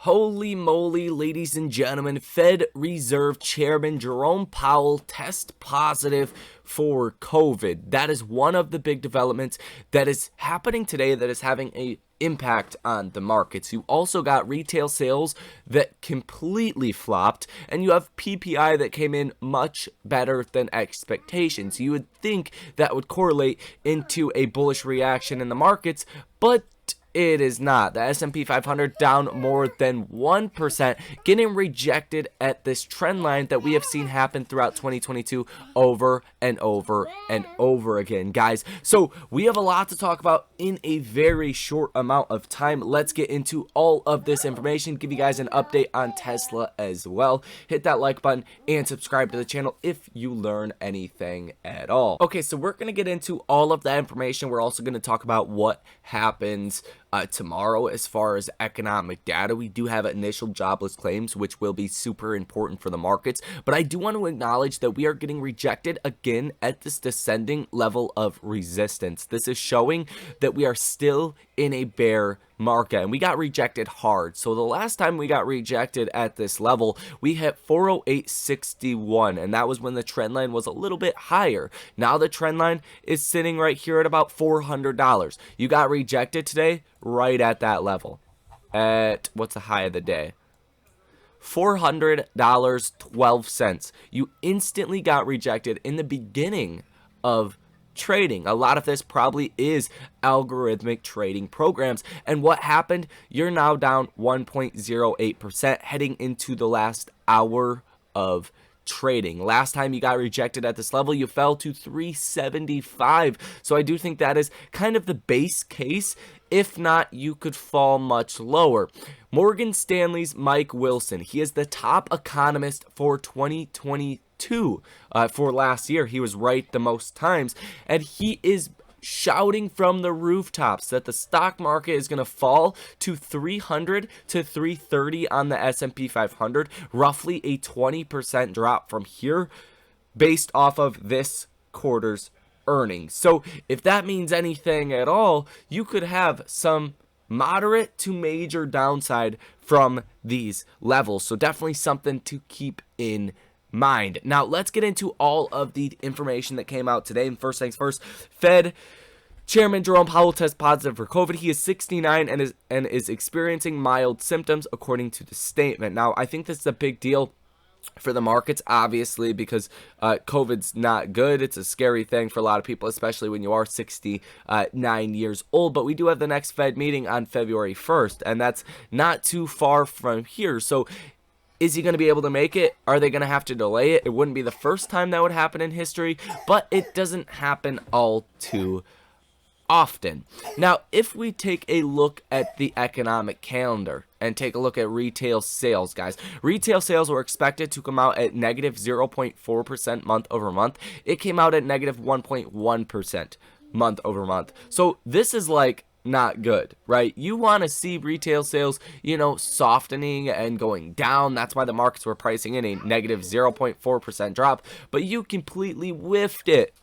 Holy moly, ladies and gentlemen, Fed Reserve Chairman Jerome Powell tests positive for COVID. That is one of the big developments that is happening today that is having an impact on the markets. You also got retail sales that completely flopped, and you have PPI that came in much better than expectations. You would think that would correlate into a bullish reaction in the markets, but it is not. The S&P 500 down more than 1%, getting rejected at this trend line that we have seen happen throughout 2022 over and over and over again, guys. So we have a lot to talk about in a very short amount of time. Let's get into all of this information, give you guys an update on Tesla as well. Hit that like button and subscribe to the channel if you learn anything at all. Okay, so we're going to get into all of that information. We're also going to talk about what happens tomorrow as far as economic data. We do have initial jobless claims, which will be super important for the markets, but I do want to acknowledge that we are getting rejected again at this descending level of resistance. This is showing that we are still in a bear market, and we got rejected hard. So the last time we got rejected at this level, we hit 408.61, and that was when the trend line was a little bit higher. Now the trend line is sitting right here at about $400. You got rejected today right at that level. At what's the high of the day? $400.12. You instantly got rejected in the beginning of trading. A lot of this probably is algorithmic trading programs, and what happened? You're now down 1.08% heading into the last hour of trading. Last time you got rejected at this level, you fell to 375. So I do think that is kind of the base case. If not, you could fall much lower. Morgan Stanley's Mike Wilson, he is the top economist for 2022. For last year, he was right the most times, and he is shouting from the rooftops that the stock market is going to fall to 300 to 330 on the S&P 500, roughly a 20% drop from here based off of this quarter's earnings. So if that means anything at all, you could have some moderate to major downside from these levels. So definitely something to keep in mind. Now let's get into all of the information that came out today. And first things first, Fed Chairman Jerome Powell tests positive for COVID. He is 69 and is experiencing mild symptoms according to the statement. Now I think this is a big deal for the markets, obviously, because COVID's not good. It's a scary thing for a lot of people, especially when you are 69 years old. But we do have the next Fed meeting on February 1st, and that's not too far from here. So is he going to be able to make it? Are they going to have to delay it? It wouldn't be the first time that would happen in history, but it doesn't happen all too often. Now, if we take a look at the economic calendar and take a look at retail sales, guys, retail sales were expected to come out at negative 0.4% month over month. It came out at negative 1.1% month over month. So this is like not good, right? You want to see retail sales, softening and going down. That's why the markets were pricing in a negative 0.4% drop, but you completely whiffed it.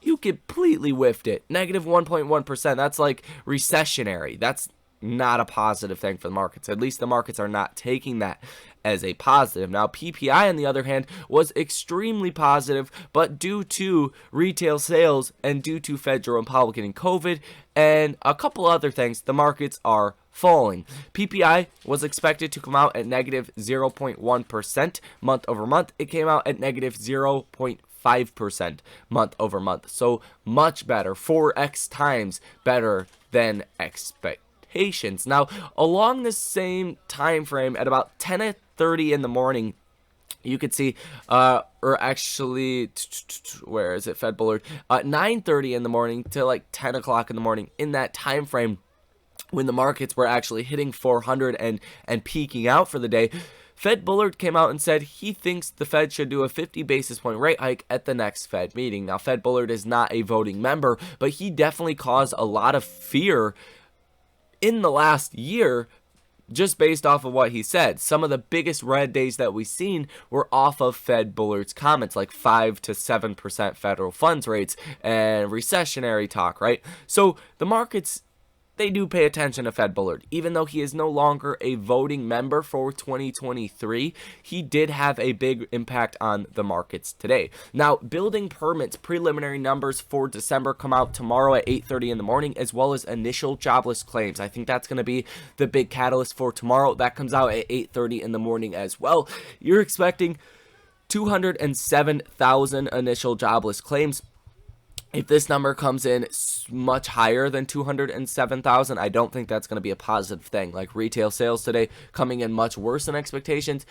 Negative 1.1%. That's like recessionary. That's not a positive thing for the markets. At least the markets are not taking that as a positive. Now, PPI, on the other hand, was extremely positive, but due to retail sales and due to Fed Jerome Powell getting COVID and a couple other things, the markets are falling. PPI was expected to come out at negative 0.1% month over month. It came out at negative 0.5% month over month. So much better, 4x times better than expectations. Now, along the same time frame at about 10:30 in the morning, you could see, or actually, where is it, Fed Bullard? 9:30 in the morning to like 10 o'clock in the morning. In that time frame, when the markets were actually hitting 400 and peaking out for the day, Fed Bullard came out and said he thinks the Fed should do a 50 basis point rate hike at the next Fed meeting. Now, Fed Bullard is not a voting member, but he definitely caused a lot of fear in the last year just based off of what he said. Some of the biggest red days that we've seen were off of Fed Bullard's comments, like 5 to 7% federal funds rates and recessionary talk, right? So the markets they do pay attention to Fed Bullard. Even though he is no longer a voting member for 2023, he did have a big impact on the markets today. Now, building permits preliminary numbers for December come out tomorrow at 8:30 in the morning, as well as initial jobless claims. I think that's going to be the big catalyst for tomorrow. That comes out at 8:30 in the morning as well. You're expecting 207,000 initial jobless claims. If this number comes in much higher than 207,000, I don't think that's going to be a positive thing. Like retail sales today coming in much worse than expectations.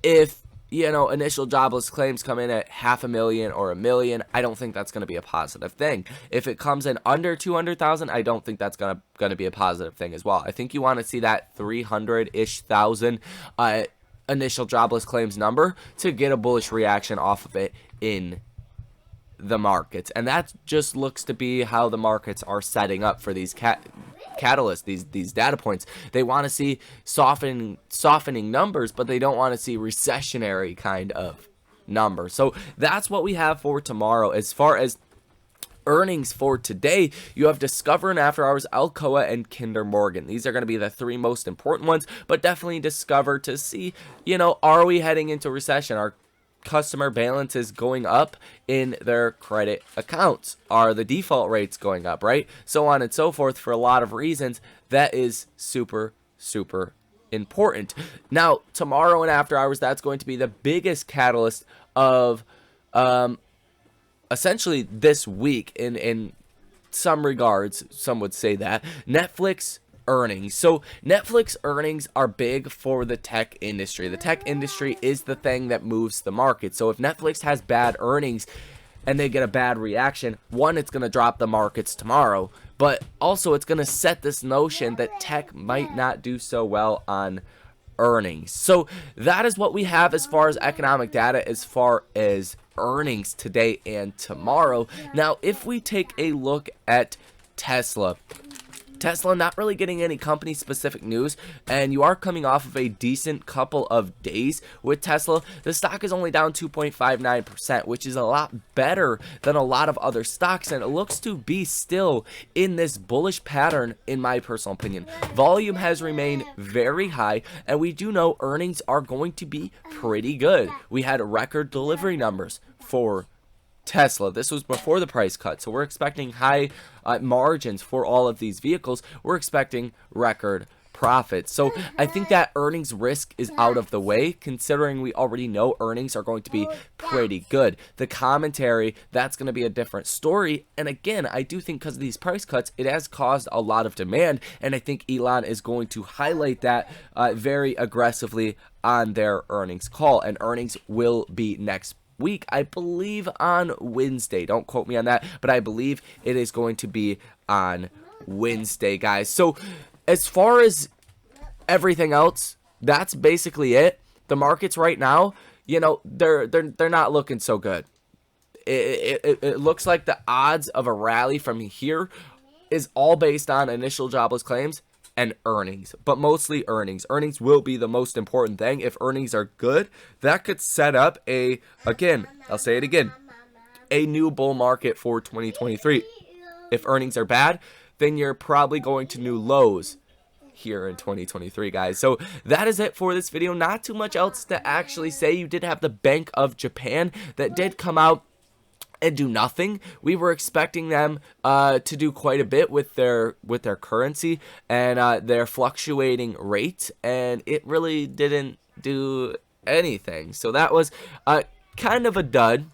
If, initial jobless claims come in at 500,000 or 1 million, I don't think that's going to be a positive thing. If it comes in under 200,000, I don't think that's going to be a positive thing as well. I think you want to see that 300-ish thousand initial jobless claims number to get a bullish reaction off of it in the markets, and that just looks to be how the markets are setting up for these catalysts, these data points. They want to see softening numbers, but they don't want to see recessionary kind of numbers. So that's what we have for tomorrow. As far as earnings for today, you have Discover and After Hours, Alcoa, and Kinder Morgan. These are going to be the three most important ones, but definitely Discover to see, are we heading into recession? Are customer balances going up in their credit accounts? Are the default rates going up, right? So on and so forth. For a lot of reasons, that is super, super important. Now, tomorrow and After Hours, that's going to be the biggest catalyst of essentially this week in some regards. Some would say that Netflix earnings. So Netflix earnings are big for the tech industry. The tech industry is the thing that moves the market. So if Netflix has bad earnings and they get a bad reaction, one, it's going to drop the markets tomorrow, but also it's going to set this notion that tech might not do so well on earnings. So that is what we have as far as economic data, as far as earnings today and tomorrow. Now, if we take a look at Tesla not really getting any company specific news, and you are coming off of a decent couple of days with Tesla. The stock is only down 2.59%, which is a lot better than a lot of other stocks, and it looks to be still in this bullish pattern in my personal opinion. Volume has remained very high, and we do know earnings are going to be pretty good. We had record delivery numbers for Tesla. This was before the price cut, so we're expecting high margins for all of these vehicles. We're expecting record profits. So I think that earnings risk is out of the way, considering we already know earnings are going to be pretty good. The commentary, that's going to be a different story. And again, I do think because of these price cuts, it has caused a lot of demand, and I think Elon is going to highlight that very aggressively on their earnings call, and earnings will be next week, I believe on Wednesday. Don't quote me on that, but I believe it is going to be on Wednesday, guys. So as far as everything else, that's basically it. The markets right now, they're not looking so good. It looks like the odds of a rally from here is all based on initial jobless claims and earnings, but mostly earnings. Earnings will be the most important thing. If earnings are good, that could set up I'll say it again, a new bull market for 2023. If earnings are bad, then you're probably going to new lows here in 2023, guys. So that is it for this video. Not too much else to actually say. You did have the Bank of Japan that did come out and do nothing. We were expecting them to do quite a bit with their currency and their fluctuating rate, and it really didn't do anything. So that was kind of a dud.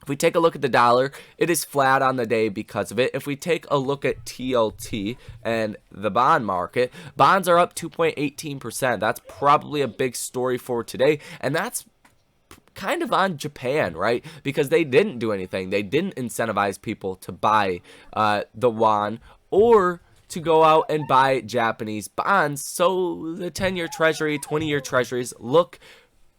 If we take a look at the dollar, it is flat on the day because of it. If we take a look at TLT and the bond market, bonds are up 2.18%. That's probably a big story for today, and that's kind of on Japan, right? Because they didn't do anything. They didn't incentivize people to buy the yuan or to go out and buy Japanese bonds. So the 10-year treasury, 20-year treasuries look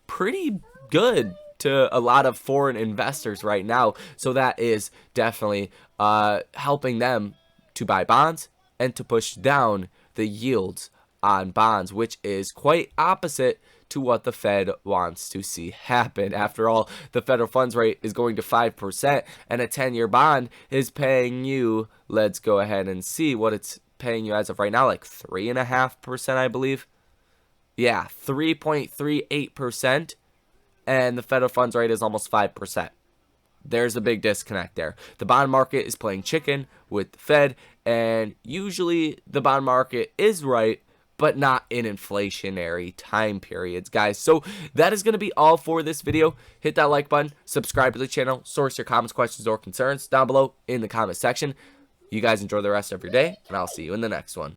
pretty good to a lot of foreign investors right now. So that is definitely helping them to buy bonds and to push down the yields on bonds, which is quite opposite to what the Fed wants to see happen. After all, the federal funds rate is going to 5%, and a 10-year bond is paying you, let's go ahead and see what it's paying you as of right now like 3.5%, I believe. Yeah, 3.38%, and the federal funds rate is almost 5%. There's a big disconnect there. The bond market is playing chicken with the Fed, and usually the bond market is right, but not in inflationary time periods, guys. So that is going to be all for this video. Hit that like button, subscribe to the channel, source your comments, questions, or concerns down below in the comment section. You guys enjoy the rest of your day, and I'll see you in the next one.